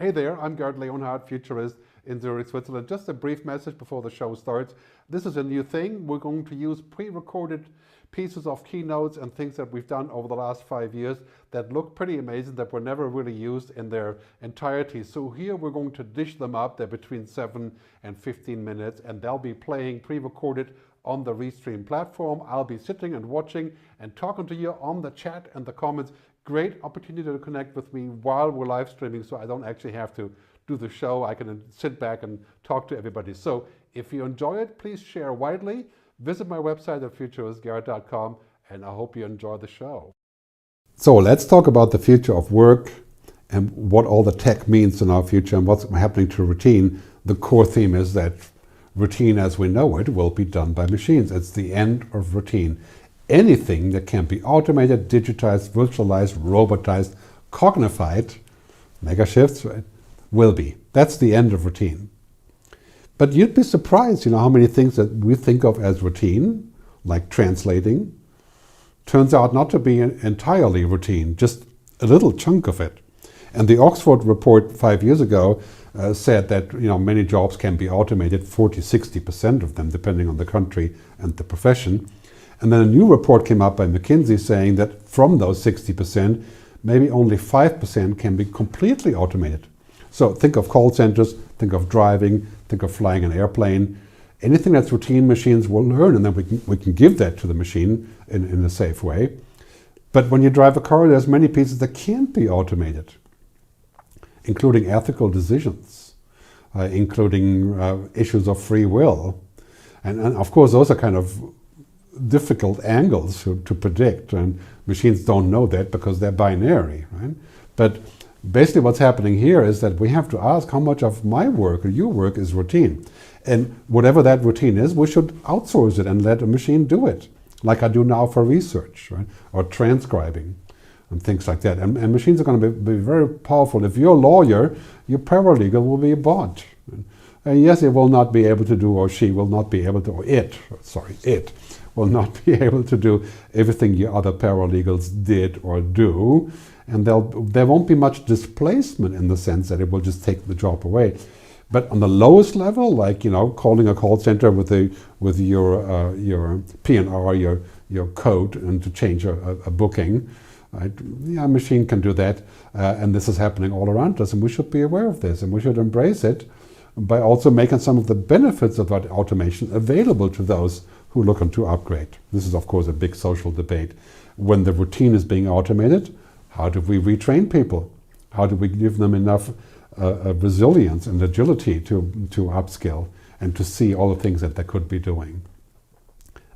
Hey there, I'm Gerd Leonhard, Futurist in Zurich, Switzerland. Just a brief message before the show starts. This is a new thing. We're going to use pre-recorded pieces of keynotes and things that we've done over the last 5 years that look pretty amazing, that were never really used in their entirety. So here we're going to dish them up. They're between 7 and 15 minutes, and they'll be playing pre-recorded on the Restream platform. I'll be sitting and watching and talking to you on the chat and the comments. Great opportunity to connect with me while we're live streaming, so I don't actually have to do the show. I can sit back and talk to everybody. So if you enjoy it, please share widely. Visit my website at futuristgerd.com, and I hope you enjoy the show. So let's talk about the future of work and what all the tech means in our future and what's happening to routine. The core theme is that routine as we know it will be done by machines. It's the end of routine. Anything that can be automated, digitized, virtualized, robotized, cognified, mega shifts, right, will be. That's the end of routine. But you'd be surprised, how many things that we think of as routine, like translating, turns out not to be entirely routine, just a little chunk of it. And the Oxford report 5 years ago said that many jobs can be automated, 40–60% of them, depending on the country and the profession. And then a new report came out by McKinsey saying that from those 60%, maybe only 5% can be completely automated. So think of call centers, think of driving, think of flying an airplane. Anything that's routine, machines will learn, and then we can give that to the machine in a safe way. But when you drive a car, there's many pieces that can't be automated, including ethical decisions, including issues of free will. And of course, those are kind of difficult angles to predict, and machines don't know that because they're binary, right? But basically what's happening here is that we have to ask how much of my work or your work is routine. And whatever that routine is, we should outsource it and let a machine do it, like I do now for research, right? Or transcribing and things like that. And machines are going to be very powerful. If you're a lawyer, your paralegal will be a bot. And yes, it will not be able to do, or she will not be able to, or it will not be able to do everything your other paralegals did or do. And there won't be much displacement in the sense that it will just take the job away. But on the lowest level, like calling a call center with your P&R, your code, and to change a booking, right? Yeah, a machine can do that, and this is happening all around us, and we should be aware of this, and we should embrace it by also making some of the benefits of that automation available to those who look to upgrade. This is, of course, a big social debate. When the routine is being automated, how do we retrain people? How do we give them enough resilience and agility to upskill and to see all the things that they could be doing?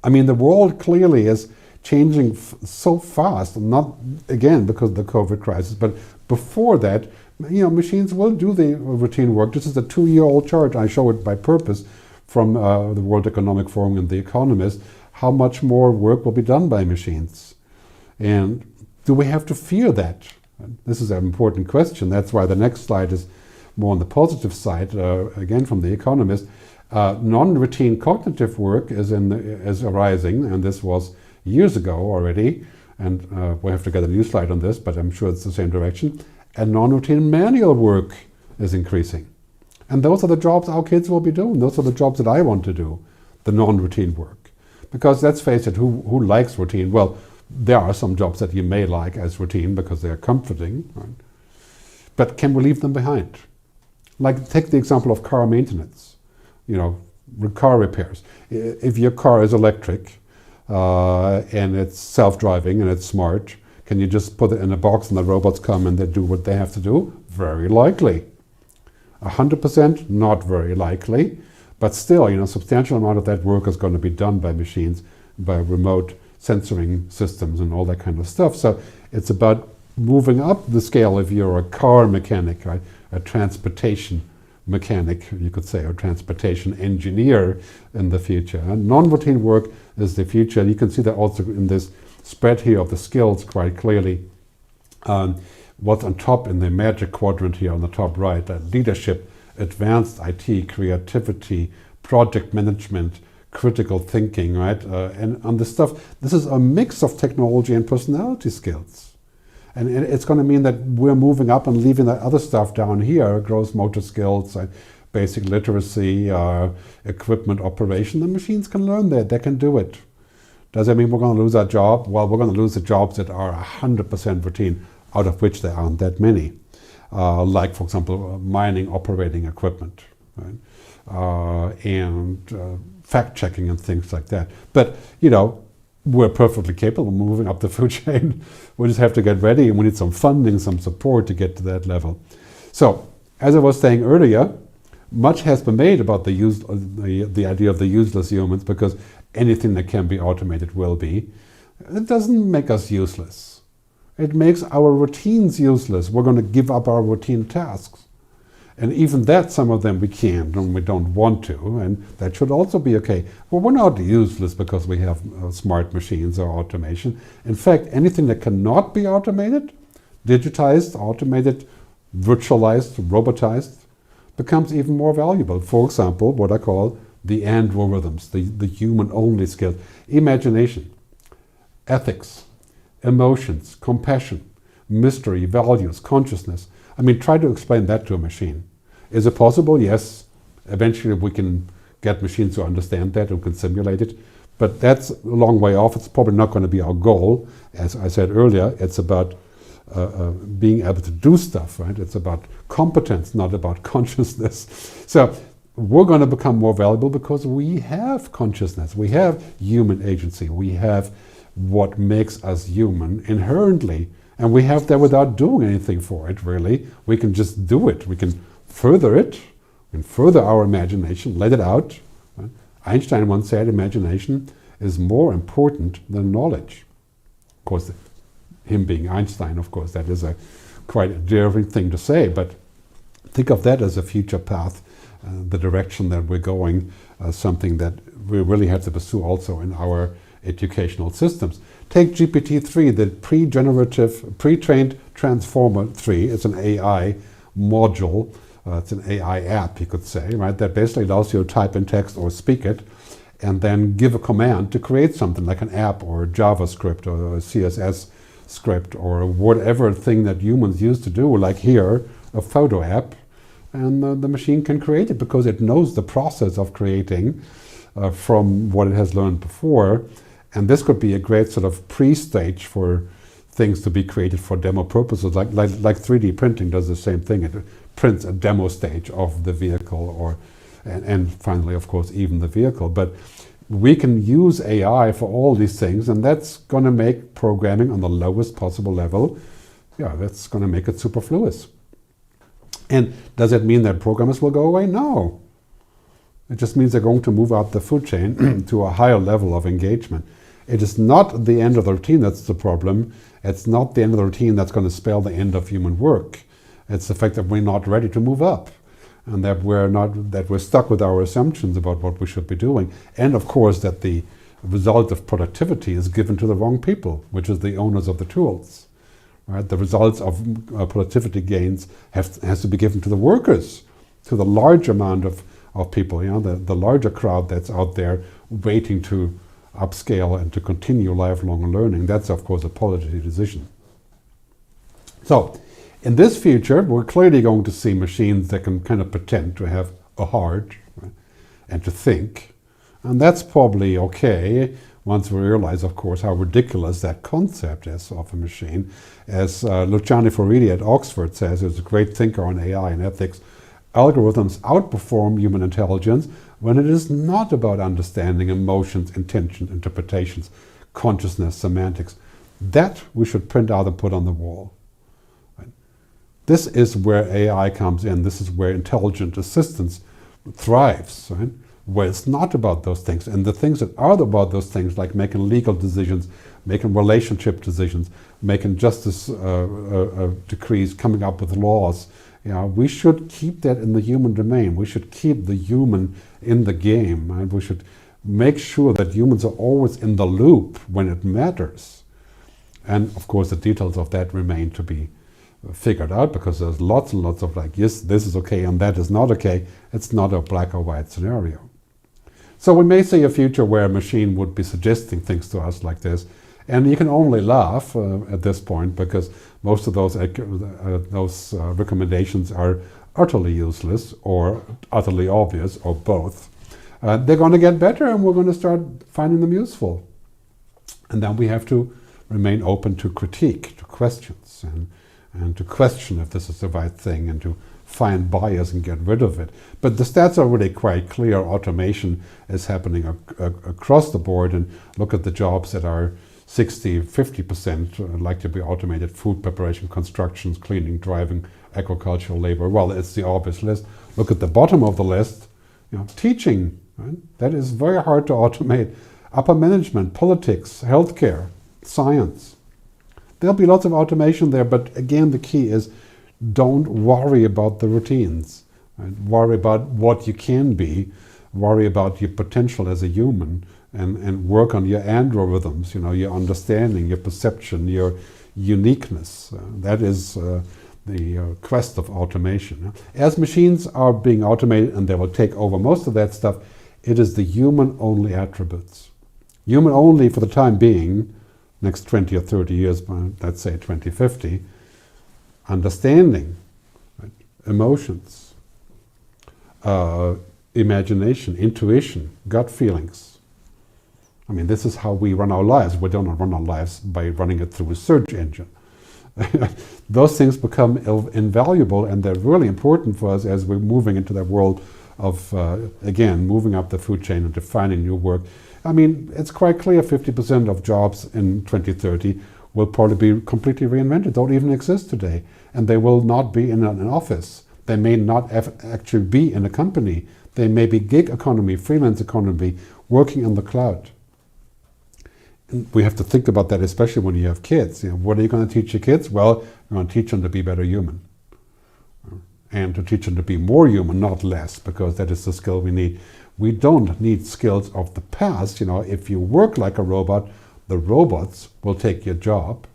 I mean, the world clearly is changing so fast, not again because of the COVID crisis, but before that, machines will do the routine work. This is a 2-year-old chart. I show it by purpose from the World Economic Forum and The Economist, how much more work will be done by machines. And do we have to fear that? This is an important question. That's why the next slide is more on the positive side, again from The Economist. Non-routine cognitive work is arising, and this was years ago already, and we have to get a new slide on this, but I'm sure it's the same direction. And non-routine manual work is increasing. And those are the jobs our kids will be doing. Those are the jobs that I want to do, the non-routine work. Because let's face it, who likes routine? Well, there are some jobs that you may like as routine because they're comforting, right? But can we leave them behind? Like, take the example of car maintenance, car repairs. If your car is electric and it's self-driving and it's smart, can you just put it in a box and the robots come and they do what they have to do? Very likely. 100%, not very likely, but still, a substantial amount of that work is going to be done by machines, by remote sensoring systems and all that kind of stuff. So it's about moving up the scale if you're a car mechanic, right? A transportation mechanic, you could say, or transportation engineer in the future. And non-routine work is the future. And you can see that also in this spread here of the skills quite clearly. What's on top in the magic quadrant here on the top right, leadership, advanced IT, creativity, project management, critical thinking, right? And on this stuff, this is a mix of technology and personality skills. And it's going to mean that we're moving up and leaving that other stuff down here, gross motor skills, basic literacy, equipment operation. The machines can learn that, they can do it. Does that mean we're going to lose our job? Well, we're going to lose the jobs that are 100% routine, out of which there aren't that many. Like, for example, mining operating equipment, right? And fact-checking and things like that. But, you know, we're perfectly capable of moving up the food chain. We just have to get ready, and we need some funding, some support to get to that level. So, as I was saying earlier, much has been made about the idea of the useless humans, because anything that can be automated will be. It doesn't make us useless. It makes our routines useless. We're going to give up our routine tasks. And even that, some of them we can't and we don't want to, and that should also be okay. Well, we're not useless because we have smart machines or automation. In fact, anything that cannot be automated, digitized, automated, virtualized, robotized, becomes even more valuable. For example, what I call the androrhythms, the human-only skills. Imagination, ethics, emotions, compassion, mystery, values, consciousness. I mean, try to explain that to a machine. Is it possible? Yes. Eventually we can get machines to understand that and can simulate it. But that's a long way off. It's probably not going to be our goal. As I said earlier, it's about being able to do stuff, right? It's about competence, not about consciousness. So we're going to become more valuable because we have consciousness. We have human agency. We have what makes us human inherently. And we have that without doing anything for it, really. We can just do it. We can further it, we can further our imagination, let it out. Right? Einstein once said imagination is more important than knowledge. Of course, him being Einstein, of course, that is quite a daring thing to say, but think of that as a future path, the direction that we're going, something that we really have to pursue also in our educational systems. Take GPT-3, the pre-trained transformer 3. It's an AI module. It's an AI app, you could say, right? That basically allows you to type in text or speak it and then give a command to create something like an app or JavaScript or a CSS script or whatever thing that humans used to do, like here, a photo app. And the machine can create it because it knows the process of creating from what it has learned before. And this could be a great sort of pre-stage for things to be created for demo purposes, like 3D printing does the same thing. It prints a demo stage of the vehicle, and finally, of course, even the vehicle. But we can use AI for all these things, and that's going to make programming on the lowest possible level, yeah, that's going to make it superfluous. And does it mean that programmers will go away? No. It just means they're going to move up the food chain to a higher level of engagement. It is not the end of the routine that's the problem. It's not the end of the routine that's going to spell the end of human work. It's the fact that we're not ready to move up, and that we're stuck with our assumptions about what we should be doing. And of course that the result of productivity is given to the wrong people, which is the owners of the tools. Right? The results of productivity gains has to be given to the workers, to the large amount of people, you know, the larger crowd that's out there waiting to upscale and to continue lifelong learning. That's of course a policy decision. So in this future, we're clearly going to see machines that can kind of pretend to have a heart, right, and to think. And that's probably okay once we realize, of course, how ridiculous that concept is of a machine. As Luciano Foridi at Oxford says, who's a great thinker on AI and ethics, algorithms outperform human intelligence when it is not about understanding emotions, intentions, interpretations, consciousness, semantics. That we should print out and put on the wall. Right? This is where AI comes in. This is where intelligent assistance thrives, right? Where it's not about those things. And the things that are about those things, like making legal decisions, making relationship decisions, making justice decrees, coming up with laws, you know, we should keep that in the human domain. We should keep the human in the game. Right? We should make sure that humans are always in the loop when it matters. And of course the details of that remain to be figured out, because there's lots and lots of like, yes, this is okay and that is not okay. It's not a black or white scenario. So we may see a future where a machine would be suggesting things to us like this. And you can only laugh at this point, because most of those recommendations are utterly useless or utterly obvious or both. They're going to get better and we're going to start finding them useful. And then we have to remain open to critique, to questions, and to question if this is the right thing and to find bias and get rid of it. But the stats are really quite clear. Automation is happening across the board, and look at the jobs that are 60, 50% like to be automated: food preparation, constructions, cleaning, driving, agricultural labor. Well, it's the obvious list. Look at the bottom of the list, teaching, right? That is very hard to automate. Upper management, politics, healthcare, science. There'll be lots of automation there, but again, the key is don't worry about the routines. Right? Worry about what you can be, worry about your potential as a human, and work on your algorithms, your understanding, your perception, your uniqueness. That is the quest of automation. As machines are being automated and they will take over most of that stuff, it is the human-only attributes. Human-only for the time being, next 20 or 30 years, let's say 2050, understanding, right? Emotions, imagination, intuition, gut feelings. I mean, this is how we run our lives. We don't run our lives by running it through a search engine. Those things become invaluable, and they're really important for us as we're moving into that world of, again, moving up the food chain and defining new work. I mean, it's quite clear 50% of jobs in 2030 will probably be completely reinvented, don't even exist today. And they will not be in an office. They may not actually be in a company. They may be gig economy, freelance economy, working in the cloud. And we have to think about that, especially when you have kids. What are you going to teach your kids? Well, you're going to teach them to be better human. And to teach them to be more human, not less, because that is the skill we need. We don't need skills of the past. If you work like a robot, the robots will take your job.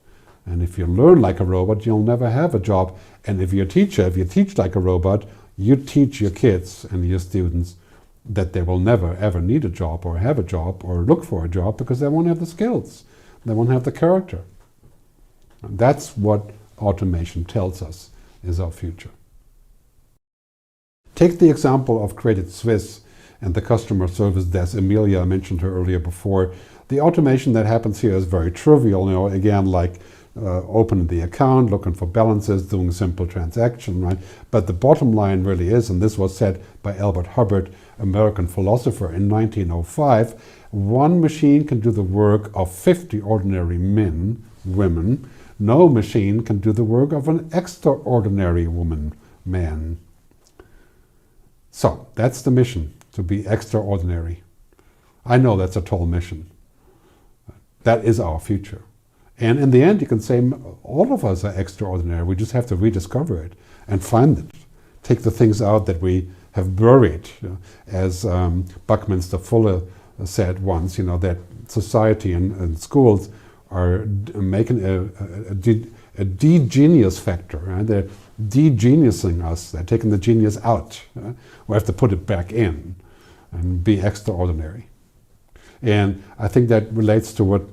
And if you learn like a robot, you'll never have a job. And if you're a teacher, if you teach like a robot, you teach your kids and your students that they will never ever need a job or have a job or look for a job because they won't have the skills. They won't have the character. And that's what automation tells us is our future. Take the example of Credit Suisse and the customer service desk. Amelia, I mentioned her earlier before. The automation that happens here is very trivial, again, like opening the account, looking for balances, doing a simple transaction, right? But the bottom line really is, and this was said by Albert Hubbard, American philosopher, in 1905, one machine can do the work of 50 ordinary men, women. No machine can do the work of an extraordinary woman, man. So that's the mission, to be extraordinary. I know that's a tall mission. That is our future. And in the end, you can say all of us are extraordinary. We just have to rediscover it and find it. Take the things out that we have buried. As Buckminster Fuller said once, that society and schools are making a de-genius factor. Right? They're de-geniusing us. They're taking the genius out. We have to put it back in and be extraordinary. And I think that relates to what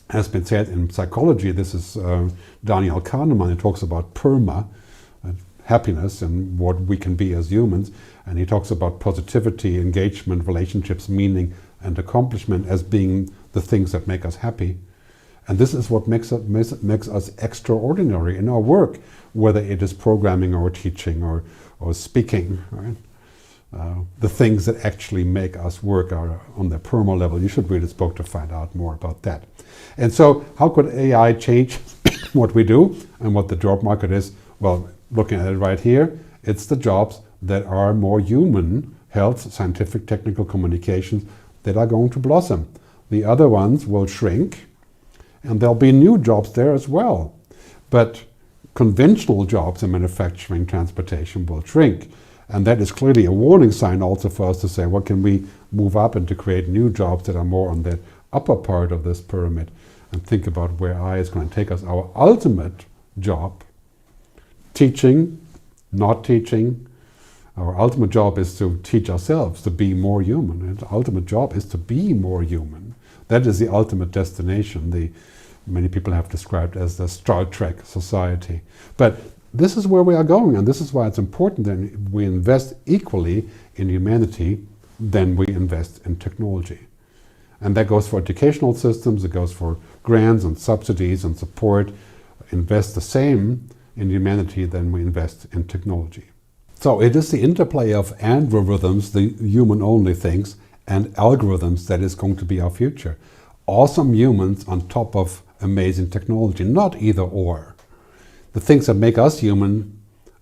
has been said in psychology. This is Daniel Kahneman. He talks about PERMA, happiness and what we can be as humans. And he talks about positivity, engagement, relationships, meaning, and accomplishment as being the things that make us happy. And this is what makes us extraordinary in our work, whether it is programming or teaching or speaking, right? The things that actually make us work are on the PERMA level. You should read his book to find out more about that. And so how could AI change what we do and what the job market is? Well, looking at it right here, it's the jobs that are more human, health, scientific, technical, communications, that are going to blossom. The other ones will shrink, and there'll be new jobs there as well. But conventional jobs in manufacturing, transportation will shrink. And that is clearly a warning sign also for us to say, what can we move up and to create new jobs that are more on that upper part of this pyramid, and think about where AI is going to take us. Our ultimate job, teaching, not teaching, our ultimate job is to teach ourselves to be more human. And the ultimate job is to be more human. That is the ultimate destination. Many people have described as the Star Trek society. But this is where we are going, and this is why it's important that we invest equally in humanity than we invest in technology. And that goes for educational systems, it goes for grants and subsidies and support. Invest the same in humanity than we invest in technology. So it is the interplay of algorithms, the human-only things, and algorithms that is going to be our future. Awesome humans on top of amazing technology, not either or. The things that make us human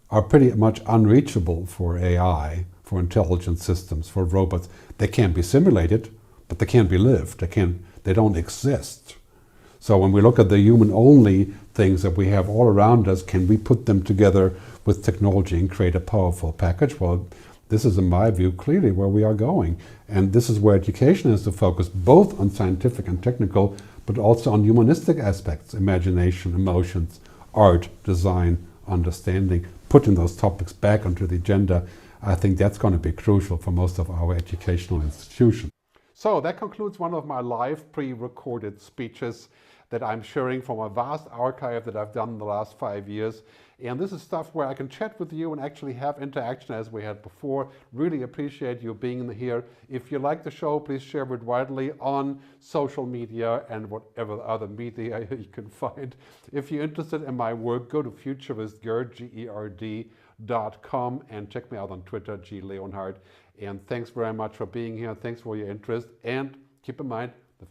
are pretty much unreachable for AI, for intelligent systems, for robots. They can't be simulated, but they can't be lived. They don't exist. So when we look at the human-only things that we have all around us, can we put them together with technology and create a powerful package? Well, this is, in my view, clearly where we are going. And this is where education has to focus both on scientific and technical, but also on humanistic aspects, imagination, emotions, art, design, understanding, putting those topics back onto the agenda. I think that's going to be crucial for most of our educational institutions. So that concludes one of my live pre-recorded speeches that I'm sharing from a vast archive that I've done in the last 5 years. And this is stuff where I can chat with you and actually have interaction as we had before. Really appreciate you being here. If you like the show, please share it widely on social media and whatever other media you can find. If you're interested in my work, go to futuristgerd, Gerd.com, and check me out on Twitter, G. Leonhard. And thanks very much for being here. Thanks for your interest. And keep in mind,